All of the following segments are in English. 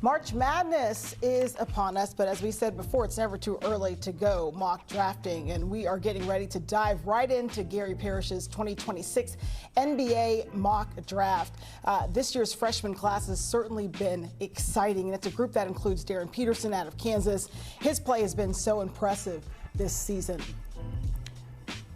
March Madness is upon us, but as we said before, it's never too early to go mock drafting, and we are getting ready to dive right into Gary Parish's 2026 NBA mock draft. This year's freshman class has certainly been exciting, and it's a group that includes Darryn Peterson out of Kansas. His play has been so impressive this season.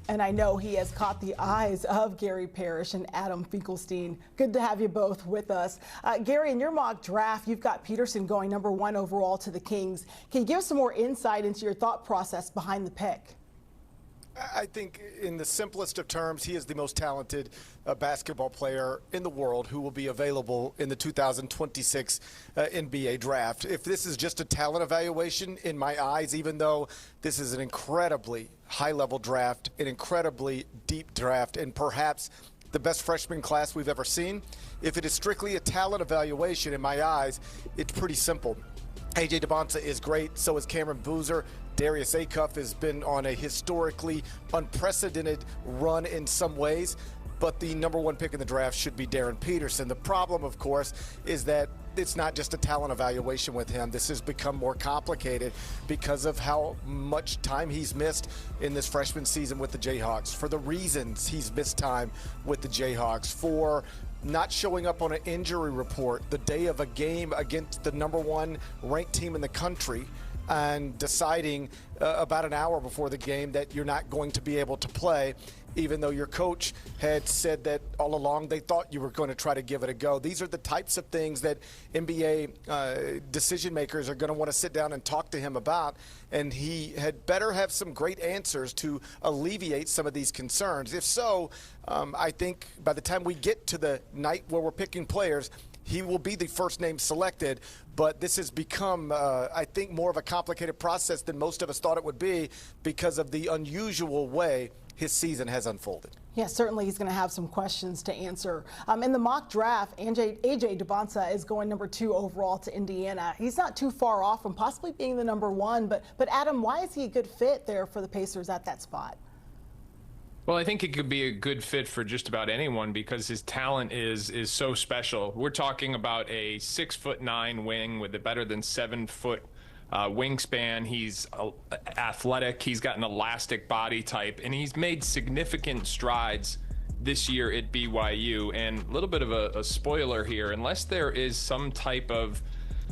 And I know he has caught the eyes of Gary Parish and Adam Finklestein. Good to have you both with us. Gary, in your mock draft, you've got Peterson going #1 overall to the Kings. Can you give us some more insight into your thought process behind the pick? I think in the simplest of terms, he is the most talented basketball player in the world who will be available in the 2026 NBA draft. If this is just a talent evaluation, in my eyes, even though this is an incredibly high-level draft, an incredibly deep draft, and perhaps the best freshman class we've ever seen, if it is strictly a talent evaluation, in my eyes, it's pretty simple. AJ Dybantsa is great, so is Cameron Boozer. Darius Acuff has been on a historically unprecedented run in some ways, but the #1 pick in the draft should be Darryn Peterson. The problem, of course, is that it's not just a talent evaluation with him. This has become more complicated because of how much time he's missed in this freshman season with the Jayhawks, for the reasons he's missed time with the Jayhawks, for not showing up on an injury report the day of a game against the #1 ranked team in the country, and deciding about an hour before the game that you're not going to be able to play, even though your coach had said that all along they thought you were going to try to give it a go. These are the types of things that NBA decision makers are going to want to sit down and talk to him about, and he had better have some great answers to alleviate some of these concerns. If so, I think by the time we get to the night where we're picking players, he will be the first name selected, but this has become, I think, more of a complicated process than most of us thought it would be because of the unusual way his season has unfolded. Yeah, certainly he's going to have some questions to answer. In the mock draft, AJ Dybantsa is going #2 overall to Indiana. He's not too far off from possibly being the #1, but Adam, why is he a good fit there for the Pacers at that spot? Well, I think it could be a good fit for just about anyone because his talent is so special. We're talking about a 6'9" wing with a better than 7-foot wingspan. He's athletic. He's got an elastic body type, and he's made significant strides this year at BYU. And a little bit of a spoiler here, unless there is some type of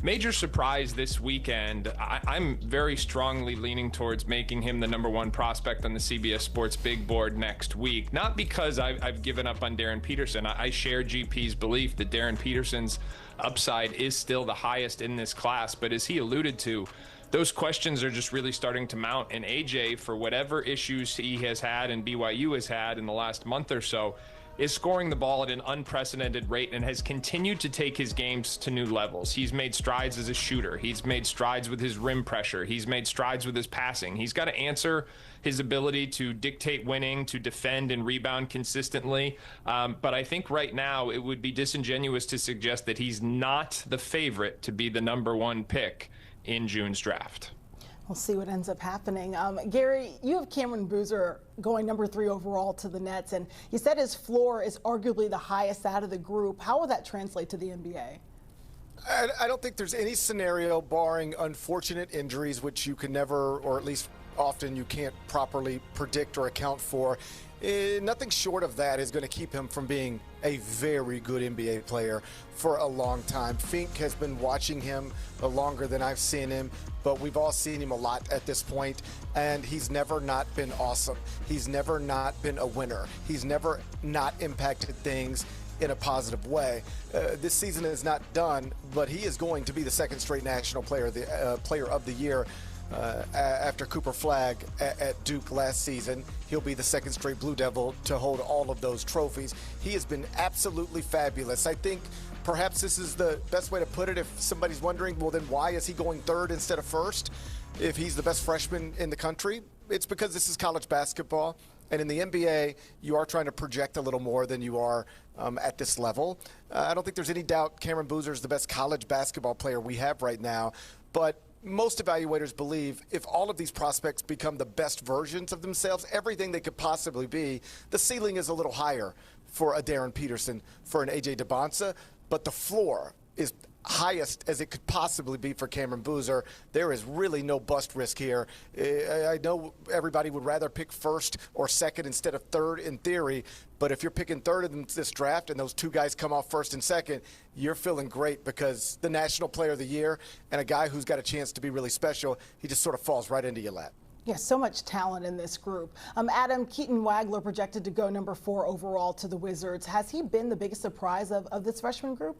major surprise this weekend, I'm very strongly leaning towards making him the #1 prospect on the CBS Sports Big Board next week. Not because I've given up on Darryn Peterson. I share GP's belief that Darryn Peterson's upside is still the highest in this class, but as he alluded to, those questions are just really starting to mount, and AJ, for whatever issues he has had and BYU has had in the last month or so, is scoring the ball at an unprecedented rate and has continued to take his games to new levels. He's made strides as a shooter. He's made strides with his rim pressure. He's made strides with his passing. He's got to answer his ability to dictate winning, to defend and rebound consistently. But I think right now it would be disingenuous to suggest that he's not the favorite to be the #1 pick in June's draft. We'll see what ends up happening. Gary, you have Cameron Boozer going #3 overall to the Nets, and you said his floor is arguably the highest out of the group. How will that translate to the NBA? I don't think there's any scenario, barring unfortunate injuries, which you can never, or at least often you can't properly predict or account for. Nothing short of that is going to keep him from being a very good NBA player for a long time. Fink has been watching him longer than I've seen him, but we've all seen him a lot at this point, and he's never not been awesome. He's never not been a winner. He's never not impacted things in a positive way. This season is not done, but he is going to be the second straight national player of the year. After Cooper Flagg at Duke last season, he'll be the second straight Blue Devil to hold all of those trophies. He has been absolutely fabulous. I think perhaps this is the best way to put it. If somebody's wondering, well, then why is he going third instead of first? If he's the best freshman in the country, it's because this is college basketball. And in the NBA, you are trying to project a little more than you are at this level. I don't think there's any doubt Cameron Boozer is the best college basketball player we have right now. But most evaluators believe if all of these prospects become the best versions of themselves, everything they could possibly be, the ceiling is a little higher for a Darryn Peterson, for an AJ Dybantsa, but the floor is highest as it could possibly be for Cameron Boozer. There is really no bust risk here. I know everybody would rather pick first or second instead of third in theory, but if you're picking third in this draft and those two guys come off first and second, you're feeling great because the National Player of the Year and a guy who's got a chance to be really special, he just sort of falls right into your lap. Yeah, so much talent in this group. Adam, Keaton Wagler projected to go number 4 overall to the Wizards. Has he been the biggest surprise of this freshman group?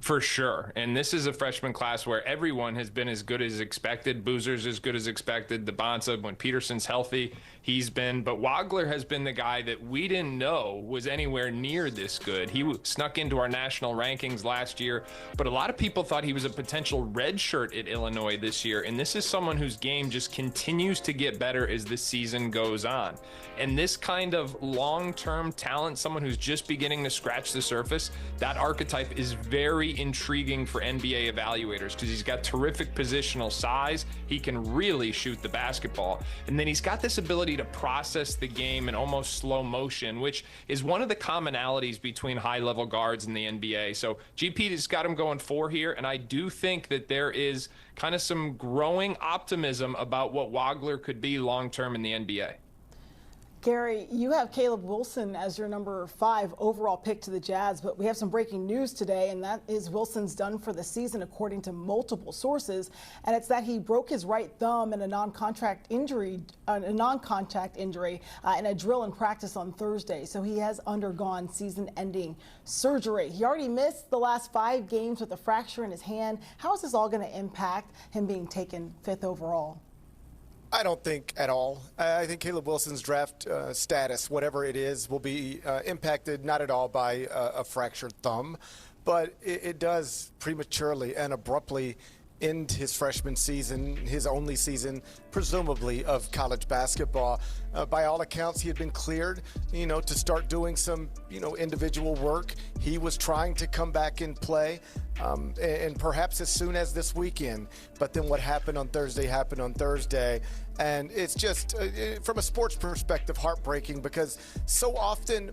For sure. And this is a freshman class where everyone has been as good as expected. Boozer's as good as expected. Dybantsa, when Peterson's healthy, he's been. But Wagler has been the guy that we didn't know was anywhere near this good. He snuck into our national rankings last year, but a lot of people thought he was a potential redshirt at Illinois this year. And this is someone whose game just continues to get better as the season goes on. And this kind of long-term talent, someone who's just beginning to scratch the surface, that archetype is very intriguing for NBA evaluators because he's got terrific positional size. He can really shoot the basketball. And then he's got this ability to process the game in almost slow motion, which is one of the commonalities between high-level guards in the NBA. So GP has got him going 4 here, and I do think that there is kind of some growing optimism about what Wagler could be long-term in the NBA. Garry, you have Caleb Wilson as your number 5 overall pick to the Jazz, but we have some breaking news today, and that is Wilson's done for the season according to multiple sources, and it's that he broke his right thumb in a non-contact injury in a drill in practice on Thursday. So he has undergone season-ending surgery. He already missed the last 5 games with a fracture in his hand. How is this all going to impact him being taken 5th overall? I don't think at all. I think Caleb Wilson's draft status, whatever it is, will be impacted not at all by a fractured thumb, but it does prematurely and abruptly end his freshman season, his only season, presumably, of college basketball. By all accounts, he had been cleared, to start doing some, individual work. He was trying to come back and play, and perhaps as soon as this weekend. But then what happened on Thursday happened on Thursday. And it's just, from a sports perspective, heartbreaking because so often,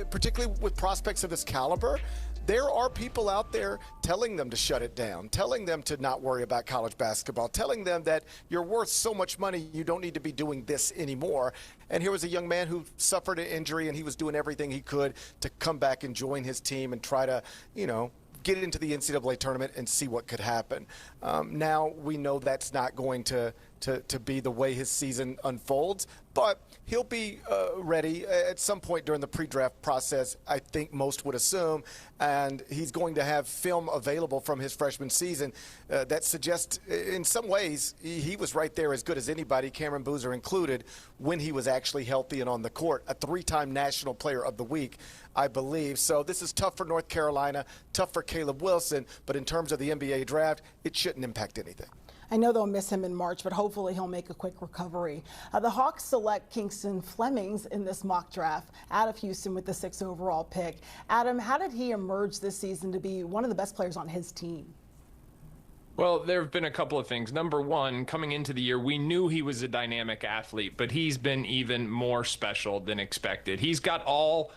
particularly with prospects of this caliber, there are people out there telling them to shut it down, telling them to not worry about college basketball, telling them that you're worth so much money you don't need to be doing this anymore. And here was a young man who suffered an injury, and he was doing everything he could to come back and join his team and try to, get into the NCAA tournament and see what could happen. Now we know that's not going to be the way his season unfolds, but he'll be ready at some point during the pre-draft process, I think most would assume, and he's going to have film available from his freshman season that suggests in some ways he was right there as good as anybody, Cameron Boozer included, when he was actually healthy and on the court, a 3-time National Player of the Week, I believe. So this is tough for North Carolina, tough for Caleb Wilson, but in terms of the NBA draft, it shouldn't impact anything. I know they'll miss him in March, but hopefully he'll make a quick recovery. The Hawks select Kingston Flemings in this mock draft out of Houston with the 6th overall pick. Adam, how did he emerge this season to be one of the best players on his team? Well, there have been a couple of things. Number one, coming into the year, we knew he was a dynamic athlete, but he's been even more special than expected. He's got all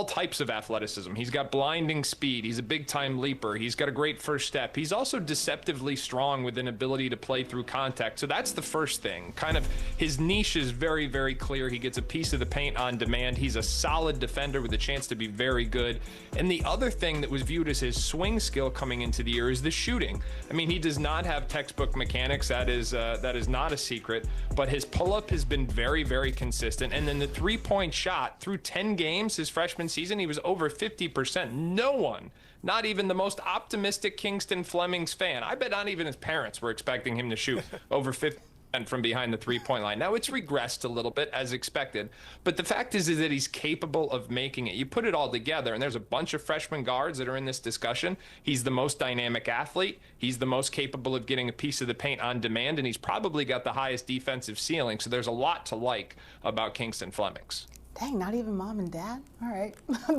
types of athleticism. He's got blinding speed. He's a big-time leaper. He's got a great first step. He's also deceptively strong with an ability to play through contact. So that's the first thing. Kind of his niche is very, very clear. He gets a piece of the paint on demand. He's a solid defender with a chance to be very good. And the other thing that was viewed as his swing skill coming into the year is the shooting. I mean, he does not have textbook mechanics. That is not a secret. But his pull-up has been very, very consistent. And then the three-point shot through 10 games, his freshman season, he was over 50%. No one, not even the most optimistic Kingston Flemings fan, I bet not even his parents were expecting him to shoot over 50% from behind the three-point line. Now, it's regressed a little bit as expected, but the fact is that he's capable of making it. You put it all together, and there's a bunch of freshman guards that are in this discussion. He's the most dynamic athlete. He's the most capable of getting a piece of the paint on demand, and he's probably got the highest defensive ceiling. So there's a lot to like about Kingston Flemings. Dang, not even mom and dad? All right.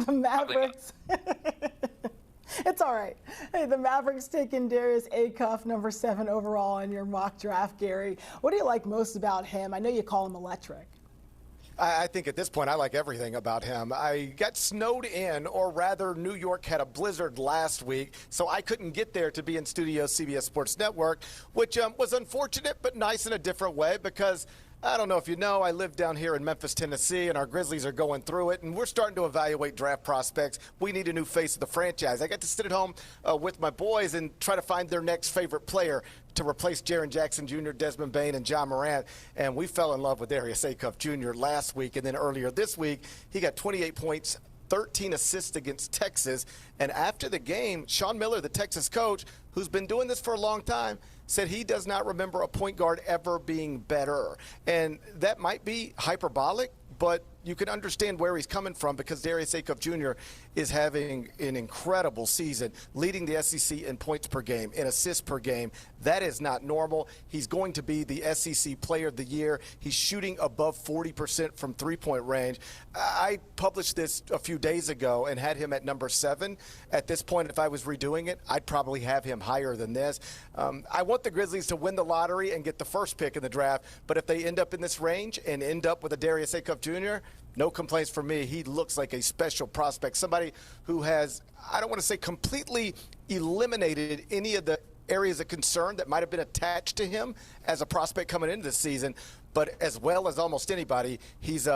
The Mavericks. It's all right. Hey, the Mavericks taking Darius Acuff, number 7 overall in your mock draft, Garry. What do you like most about him? I know you call him electric. I think at this point I like everything about him. I got snowed in, or rather New York had a blizzard last week, so I couldn't get there to be in studio CBS Sports Network, which was unfortunate but nice in a different way because I don't know if you know, I live down here in Memphis, Tennessee, and our Grizzlies are going through it, and we're starting to evaluate draft prospects. We need a new face of the franchise. I got to sit at home with my boys and try to find their next favorite player to replace Jaren Jackson Jr., Desmond Bane, and John Morant, and we fell in love with Darius Acuff Jr. last week, and then earlier this week, he got 28 points, 13 assists against Texas, and after the game, Sean Miller, the Texas coach, who's been doing this for a long time, said he does not remember a point guard ever being better. And that might be hyperbolic, but you can understand where he's coming from because Darius Acuff Jr. is having an incredible season, leading the SEC in points per game, in assists per game. That is not normal. He's going to be the SEC Player of the Year. He's shooting above 40% from three-point range. I published this a few days ago and had him at number 7. At this point, if I was redoing it, I'd probably have him higher than this. I want the Grizzlies to win the lottery and get the first pick in the draft, but if they end up in this range and end up with a Darius Acuff Jr., no complaints from me. He looks like a special prospect, somebody who has, I don't want to say completely eliminated any of the areas of concern that might have been attached to him as a prospect coming into this season, but as well as almost anybody, he's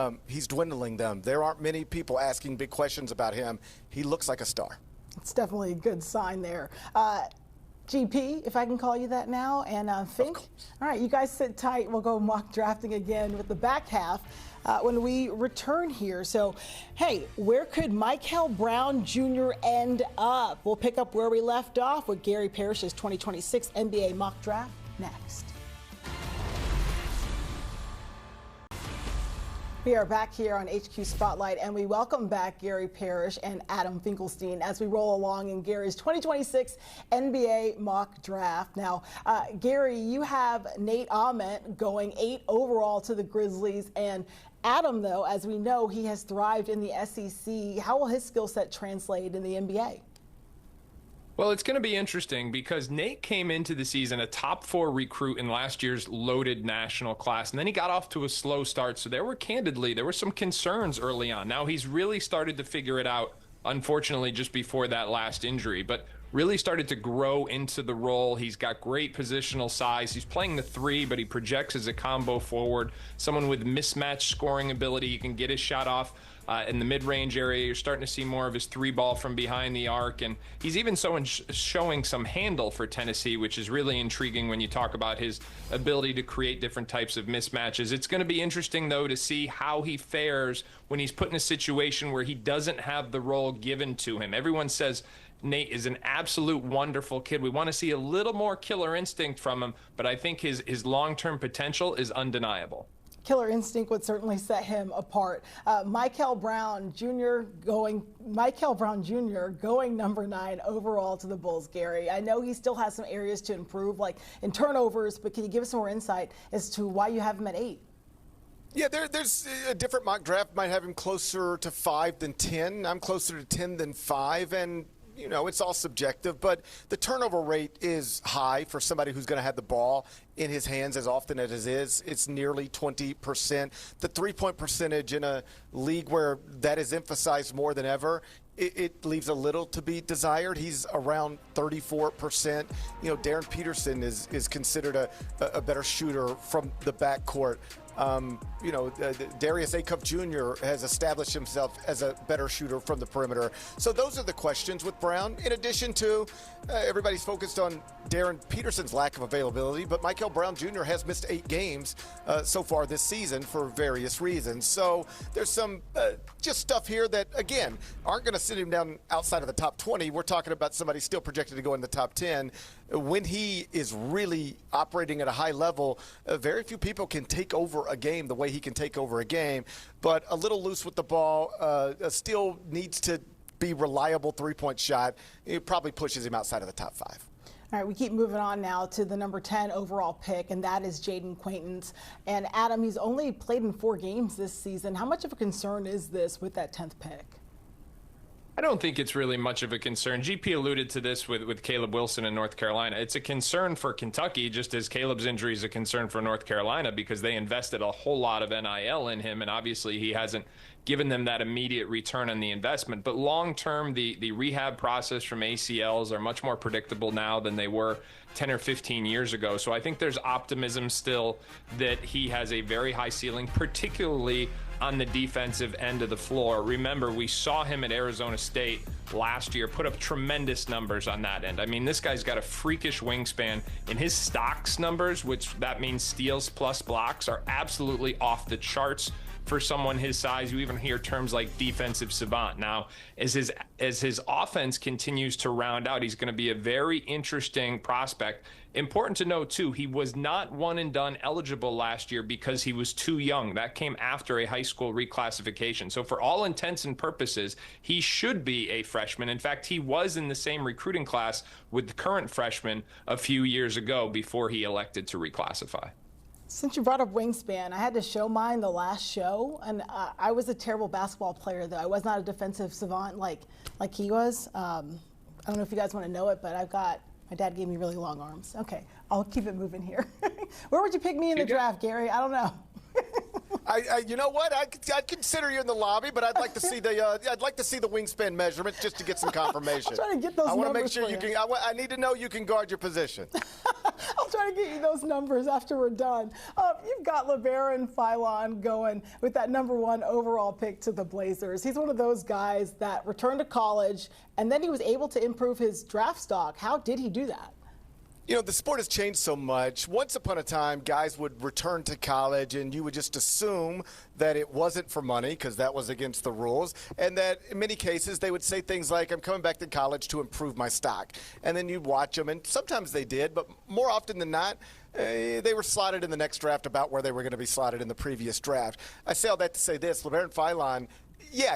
dwindling them. There aren't many people asking big questions about him. He looks like a star. It's definitely a good sign there. GP, if I can call you that now, and Fink. All right, you guys sit tight. We'll go mock drafting again with the back half when we return here. So, hey, where could Mikel Brown Jr. end up? We'll pick up where we left off with Garry Parish's 2026 NBA mock draft next. We are back here on HQ Spotlight, and we welcome back Garry Parish and Adam Finklestein as we roll along in Garry's 2026 NBA mock draft. Now, Garry, you have Nate Ament going 8 overall to the Grizzlies, and Adam, though, as we know, he has thrived in the SEC. How will his skill set translate in the NBA? Well, it's going to be interesting because Nate came into the season a top 4 recruit in last year's loaded national class, and then he got off to a slow start. So there were some concerns early on. Now he's really started to figure it out, unfortunately, just before that last injury, but really started to grow into the role. He's got great positional size. He's playing the 3, but he projects as a combo forward, someone with mismatched scoring ability. He can get his shot off in the mid-range area. You're starting to see more of his 3-ball from behind the arc, and he's even showing some handle for Tennessee, which is really intriguing when you talk about his ability to create different types of mismatches. It's going to be interesting, though, to see how he fares when he's put in a situation where he doesn't have the role given to him. Everyone says Nate is an absolute wonderful kid. We want to see a little more killer instinct from him, but I think his long-term potential is undeniable. Killer instinct would certainly set him apart. Mikel Brown Jr. going number 9 overall to the Bulls, Garry. I know he still has some areas to improve, like in turnovers, but can you give us some more insight as to why you have him at 8? Yeah, there's a different mock draft might have him closer to 5 than 10. I'm closer to 10 than 5, and you know, it's all subjective, but the turnover rate is high for somebody who's going to have the ball in his hands as often as it is. It's nearly 20%. The three-point percentage in a league where that is emphasized more than ever, it leaves a little to be desired. He's around 34%. You know, Darryn Peterson is considered a better shooter from the backcourt. Darius Acuff Jr. has established himself as a better shooter from the perimeter. So those are the questions with Brown. In addition to, everybody's focused on Darryn Peterson's lack of availability, but Mikel Brown Jr. has missed 8 games so far this season for various reasons. So there's some just stuff here that, again, aren't going to sit him down outside of the top 20. We're talking about somebody still projected to go in the top 10. When he is really operating at a high level, very few people can take over a game the way he can take over a game, but a little loose with the ball, still needs to be reliable three-point shot. It probably pushes him outside of the top 5. All right, we keep moving on now to the number 10 overall pick, and that is Jayden Quaintance. And Adam, he's only played in 4 games this season. How much of a concern is this with that 10th pick? I don't think it's really much of a concern. GP alluded to this with Caleb Wilson in North Carolina. It's a concern for Kentucky, just as Caleb's injury is a concern for North Carolina, because they invested a whole lot of NIL in him, and obviously he hasn't given them that immediate return on the investment. But long-term, the rehab process from ACLs are much more predictable now than they were 10 or 15 years ago. So I think there's optimism still that he has a very high ceiling, particularly on the defensive end of the floor. Remember, we saw him at Arizona State last year put up tremendous numbers on that end. I mean, this guy's got a freakish wingspan, and his stocks numbers, which that means steals plus blocks, are absolutely off the charts for someone his size. You even hear terms like defensive savant. Now, as his offense continues to round out, he's going to be a very interesting prospect. Important to note, too, he was not one and done eligible last year because he was too young. That came after a high school reclassification. So for all intents and purposes, he should be a freshman. In fact, he was in the same recruiting class with the current freshman a few years ago before he elected to reclassify. Since you brought up wingspan, I had to show mine the last show, and I was a terrible basketball player, though. I was not a defensive savant like he was. I don't know if you guys want to know it, but my dad gave me really long arms. Okay, I'll keep it moving here. Where would you pick me in the draft, Garry? I don't know. You know what? I'd consider you in the lobby, but I'd like to see the wingspan measurement just to get some confirmation. I'm trying to get those numbers. I want to make sure you can. I need to know you can guard your position. I'll try to get you those numbers after we're done. You've got Labaron Philon going with that #1 overall pick to the Blazers. He's one of those guys that returned to college, and then he was able to improve his draft stock. How did he do that? You know, the sport has changed so much. Once upon a time, guys would return to college, and you would just assume that it wasn't for money because that was against the rules, and that in many cases they would say things like, I'm coming back to college to improve my stock. And then you'd watch them, and sometimes they did, but more often than not, they were slotted in the next draft about where they were going to be slotted in the previous draft. I say all that to say this. Labaron Philon,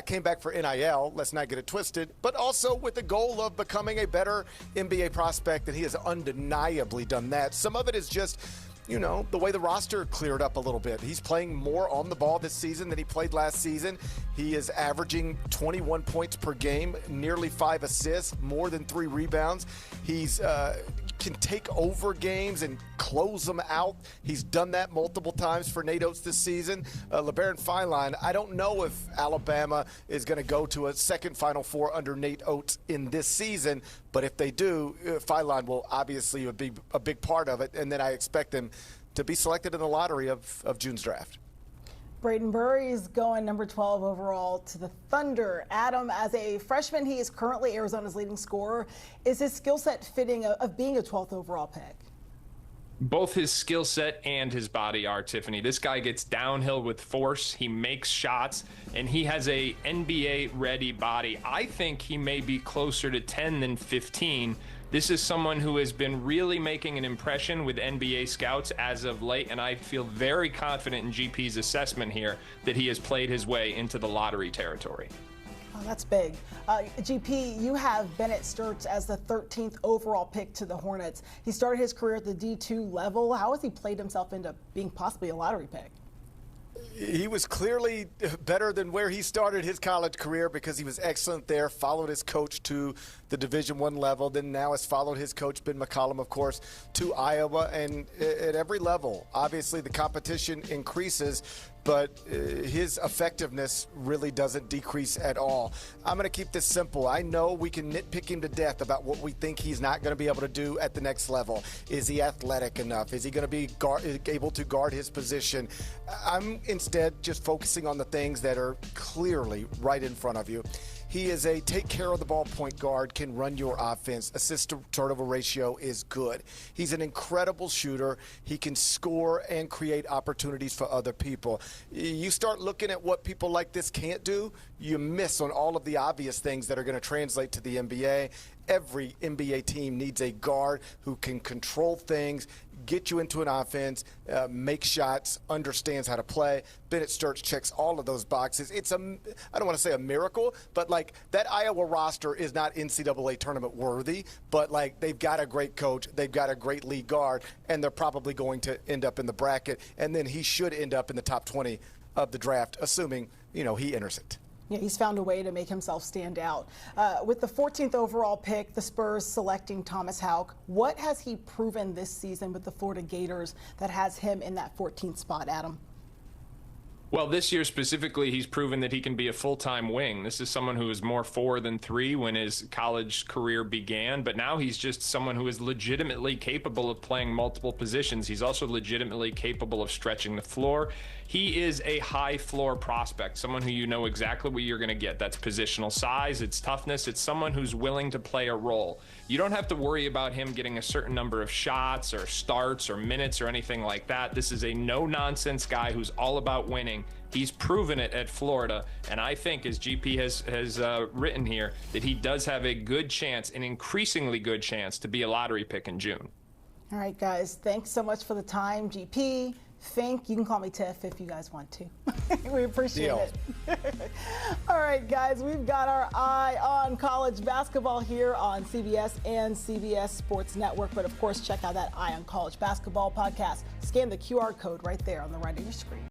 came back for NIL, let's not get it twisted, but also with the goal of becoming a better NBA prospect, and he has undeniably done that. Some of it is just, the way the roster cleared up a little bit. He's playing more on the ball this season than he played last season. He is averaging 21 points per game, nearly 5 assists, more than 3 rebounds. He's can take over games and close them out. He's done that multiple times for Nate Oates this season. Labaron Philon, I don't know if Alabama is going to go to a second Final Four under Nate Oates in this season, but if they do, Philon will obviously be a big part of it, and then I expect him to be selected in the lottery of June's draft. Brayden Burries going #12 overall to the Thunder. Adam, as a freshman, he is currently Arizona's leading scorer. Is his skill set fitting of being a 12th overall pick? Both his skill set and his body are, Tiffany. This guy gets downhill with force. He makes shots, and he has a NBA-ready body. I think he may be closer to 10 than 15. This is someone who has been really making an impression with NBA scouts as of late, and I feel very confident in GP's assessment here that he has played his way into the lottery territory. Oh, that's big. GP, you have Bennett Stirtz as the 13th overall pick to the Hornets. He started his career at the D2 level. How has he played himself into being possibly a lottery pick? He was clearly better than where he started his college career because he was excellent there, followed his coach to the Division I level, then now has followed his coach, Ben McCollum, of course, to Iowa. And at every level, obviously the competition increases, but his effectiveness really doesn't decrease at all. I'm going to keep this simple. I know we can nitpick him to death about what we think he's not going to be able to do at the next level. Is he athletic enough? Is he going to be able to guard his position? I'm instead just focusing on the things that are clearly right in front of you. He is a take care of the ball point guard, can run your offense. Assist to turnover ratio is good. He's an incredible shooter. He can score and create opportunities for other people. You start looking at what people like this can't do, you miss on all of the obvious things that are going to translate to the NBA. Every NBA team needs a guard who can control things, get you into an offense, make shots, understands how to play. Bennett Stirtz checks all of those boxes. It's I don't want to say a miracle, but like that Iowa roster is not NCAA tournament worthy, but like they've got a great coach, they've got a great lead guard, and they're probably going to end up in the bracket, and then he should end up in the top 20 of the draft, assuming, he enters it. Yeah, he's found a way to make himself stand out. With the 14th overall pick, the Spurs selecting Thomas Haugh, what has he proven this season with the Florida Gators that has him in that 14th spot, Adam? Well, this year specifically, he's proven that he can be a full-time wing. This is someone who was more 4 than 3 when his college career began, but now he's just someone who is legitimately capable of playing multiple positions. He's also legitimately capable of stretching the floor. He is a high floor prospect, someone who you know exactly what you're going to get. That's positional size, it's toughness, it's someone who's willing to play a role. You don't have to worry about him getting a certain number of shots or starts or minutes or anything like that. This is a no-nonsense guy who's all about winning. He's proven it at Florida, and I think, as GP has written here, that he does have a good chance, an increasingly good chance, to be a lottery pick in June. All right, guys, thanks so much for the time, GP. Fink, you can call me Tiff if you guys want to. We appreciate it. All right, guys, we've got our eye on college basketball here on CBS and CBS Sports Network. But, of course, check out that Eye on College Basketball podcast. Scan the QR code right there on the right of your screen.